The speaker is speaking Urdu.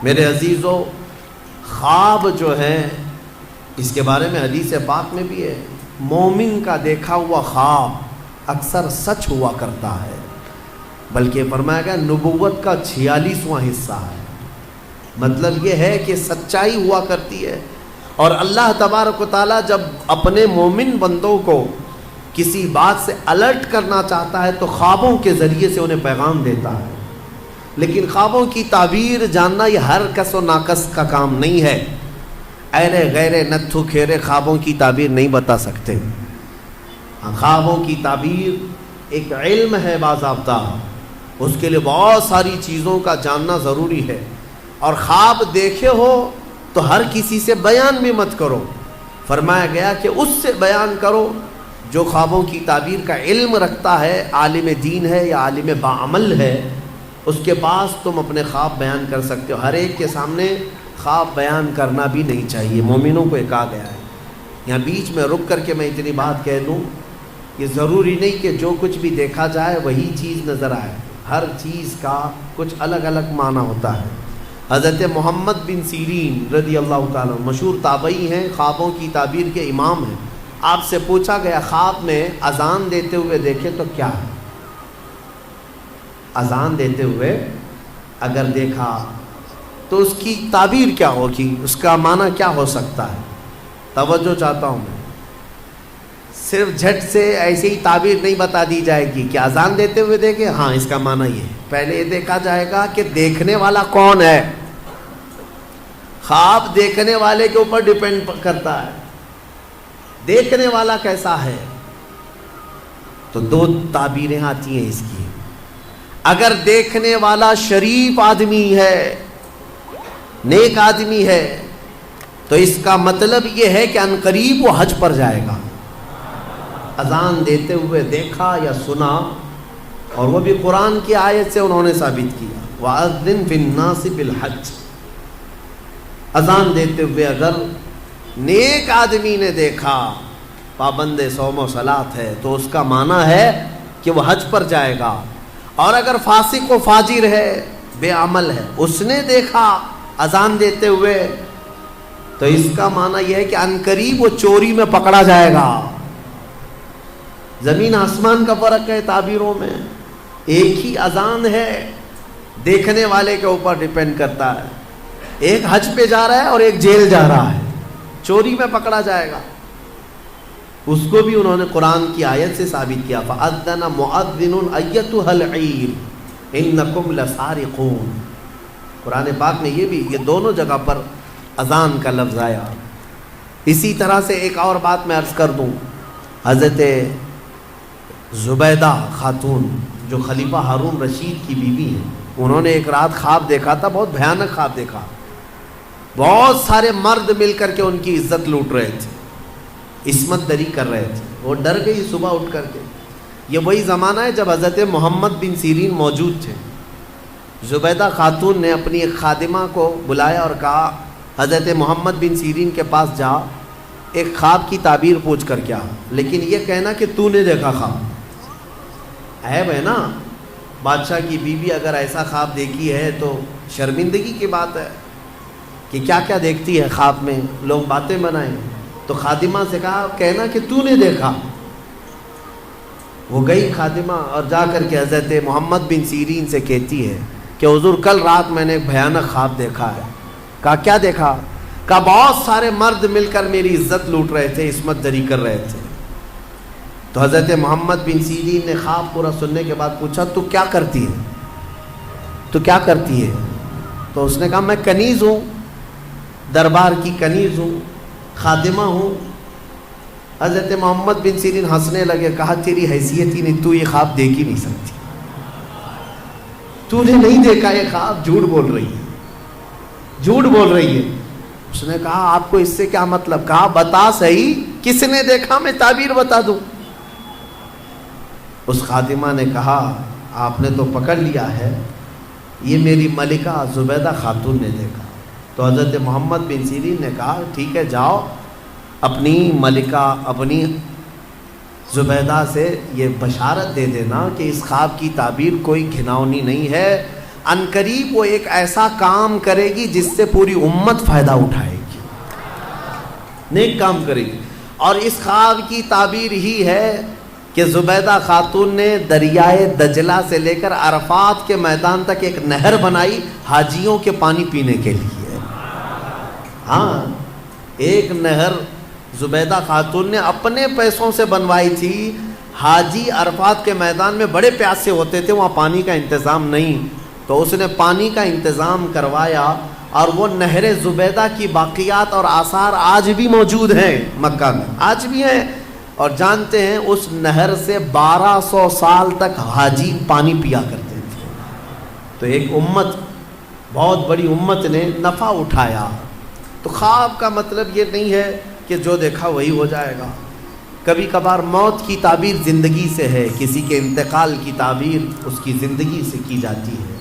میرے عزیزو، خواب جو ہے اس کے بارے میں حدیث پاک میں بھی ہے، مومن کا دیکھا ہوا خواب اکثر سچ ہوا کرتا ہے، بلکہ فرمایا گیا نبوت کا 46واں حصہ ہے۔ مطلب یہ ہے کہ سچائی ہوا کرتی ہے، اور اللہ تبارک و تعالیٰ جب اپنے مومن بندوں کو کسی بات سے الرٹ کرنا چاہتا ہے تو خوابوں کے ذریعے سے انہیں پیغام دیتا ہے۔ لیکن خوابوں کی تعبیر جاننا یہ ہر کس و ناکس کا کام نہیں ہے۔ ایرے غیرے نتھو کھیرے خوابوں کی تعبیر نہیں بتا سکتے۔ خوابوں کی تعبیر ایک علم ہے باضابطہ، اس کے لیے بہت ساری چیزوں کا جاننا ضروری ہے، اور خواب دیکھے ہو تو ہر کسی سے بیان بھی مت کرو۔ فرمایا گیا کہ اس سے بیان کرو جو خوابوں کی تعبیر کا علم رکھتا ہے، عالم دین ہے یا عالم باعمل ہے، اس کے پاس تم اپنے خواب بیان کر سکتے ہو۔ ہر ایک کے سامنے خواب بیان کرنا بھی نہیں چاہیے، مومنوں کو یہ کہا گیا ہے۔ یہاں بیچ میں رک کر کے میں اتنی بات کہہ دوں، یہ ضروری نہیں کہ جو کچھ بھی دیکھا جائے وہی چیز نظر آئے، ہر چیز کا کچھ الگ الگ معنی ہوتا ہے۔ حضرت محمد بن سیرین رضی اللہ تعالیٰ مشہور تابعی ہیں، خوابوں کی تعبیر کے امام ہیں۔ آپ سے پوچھا گیا خواب میں اذان دیتے ہوئے دیکھے تو کیا ہے؟ اذان دیتے ہوئے اگر دیکھا تو اس کی تعبیر کیا ہوگی، اس کا معنی کیا ہو سکتا ہے؟ توجہ چاہتا ہوں میں، صرف جھٹ سے ایسے ہی تعبیر نہیں بتا دی جائے گی کہ اذان دیتے ہوئے دیکھے، ہاں اس کا معنی یہ ہے۔ پہلے یہ دیکھا جائے گا کہ دیکھنے والا کون ہے۔ خواب دیکھنے والے کے اوپر ڈیپینڈ کرتا ہے، دیکھنے والا کیسا ہے۔ تو دو تعبیریں آتی ہیں اس کی۔ اگر دیکھنے والا شریف آدمی ہے، نیک آدمی ہے، تو اس کا مطلب یہ ہے کہ عنقریب وہ حج پر جائے گا۔ اذان دیتے ہوئے دیکھا یا سنا، اور وہ بھی قرآن کی آیت سے انہوں نے ثابت کیا، وَأَذِّن فِي النَّاسِ بِالْحَجِّ۔ اذان دیتے ہوئے اگر نیک آدمی نے دیکھا، پابند صوم و صلاۃ ہے، تو اس کا معنی ہے کہ وہ حج پر جائے گا۔ اور اگر فاسق و فاجر ہے، بے عمل ہے، اس نے دیکھا اذان دیتے ہوئے، تو اس کا معنی یہ ہے کہ عنقریب وہ چوری میں پکڑا جائے گا۔ زمین آسمان کا فرق ہے تعبیروں میں، ایک ہی اذان ہے، دیکھنے والے کے اوپر ڈیپینڈ کرتا ہے۔ ایک حج پہ جا رہا ہے اور ایک جیل جا رہا ہے، چوری میں پکڑا جائے گا۔ اس کو بھی انہوں نے قرآن کی آیت سے ثابت کیا، فَأَذَّنَ مُؤَذِّنٌ أَيَّتُهَا الْعِيرُ إِنَّكُمْ لَسَارِقُونَ۔ قرآن پاک میں یہ دونوں جگہ پر اذان کا لفظ آیا۔ اسی طرح سے ایک اور بات میں عرض کر دوں، حضرت زبیدہ خاتون جو خلیفہ ہارون رشید کی بیوی ہیں، انہوں نے ایک رات خواب دیکھا تھا، بہت بھیانک خواب دیکھا۔ بہت سارے مرد مل کر کے ان کی عزت لوٹ رہے تھے، عصمت دری کر رہے تھے۔ وہ ڈر گئی صبح اٹھ کر کے۔ یہ وہی زمانہ ہے جب حضرت محمد بن سیرین موجود تھے۔ زبیدہ خاتون نے اپنی ایک خادمہ کو بلایا اور کہا حضرت محمد بن سیرین کے پاس جا، ایک خواب کی تعبیر پوچھ کر کیا، لیکن یہ کہنا کہ تو نے دیکھا خواب۔ عیب ہے نا، بادشاہ کی بیوی اگر ایسا خواب دیکھی ہے تو شرمندگی کی بات ہے کہ کیا کیا دیکھتی ہے خواب میں، لوگ باتیں بنائیں۔ تو خادمہ سے کہا کہنا کہ تو نے دیکھا۔ وہ گئی خادمہ اور جا کر کے حضرت محمد بن سیرین سے کہتی ہے کہ حضور کل رات میں نے ایک بھیانک خواب دیکھا ہے۔ کہا کیا دیکھا؟ کہا بہت سارے مرد مل کر میری عزت لوٹ رہے تھے، عصمت دری کر رہے تھے۔ تو حضرت محمد بن سیرین نے خواب پورا سننے کے بعد پوچھا تو کیا کرتی ہے؟ تو کیا کرتی ہے؟ تو اس نے کہا میں کنیز ہوں، دربار کی کنیز ہوں، خادمہ ہوں۔ حضرت محمد بن سیرین ہنسنے لگے، کہا تیری حیثیت ہی نہیں، تو یہ خواب دیکھ ہی نہیں سکتی، تو نے نہیں دیکھا یہ خواب، جھوٹ بول رہی ہے، جھوٹ بول رہی ہے۔ اس نے کہا آپ کو اس سے کیا مطلب؟ کہا بتا صحیح کس نے دیکھا، میں تعبیر بتا دوں۔ اس خادمہ نے کہا آپ نے تو پکڑ لیا ہے، یہ میری ملکہ زبیدہ خاتون نے دیکھا۔ تو حضرت محمد بن سیرین نے کہا ٹھیک ہے جاؤ اپنی ملکہ اپنی زبیدہ سے یہ بشارت دے دینا کہ اس خواب کی تعبیر کوئی گھناؤنی نہیں ہے، عنقریب وہ ایک ایسا کام کرے گی جس سے پوری امت فائدہ اٹھائے گی، نیک کام کرے گی۔ اور اس خواب کی تعبیر ہی ہے کہ زبیدہ خاتون نے دریائے دجلہ سے لے کر عرفات کے میدان تک ایک نہر بنائی حاجیوں کے پانی پینے کے لیے۔ ہاں، ایک نہر زبیدہ خاتون نے اپنے پیسوں سے بنوائی تھی۔ حاجی عرفات کے میدان میں بڑے پیاسے ہوتے تھے، وہاں پانی کا انتظام نہیں، تو اس نے پانی کا انتظام کروایا، اور وہ نہر زبیدہ کی باقیات اور آثار آج بھی موجود ہیں مکہ میں، آج بھی ہیں۔ اور جانتے ہیں اس نہر سے 1200 سال تک حاجی پانی پیا کرتے تھے۔ تو ایک امت، بہت بڑی امت نے نفع اٹھایا۔ تو خواب کا مطلب یہ نہیں ہے کہ جو دیکھا وہی ہو جائے گا۔ کبھی کبھار موت کی تعبیر زندگی سے ہے، کسی کے انتقال کی تعبیر اس کی زندگی سے کی جاتی ہے۔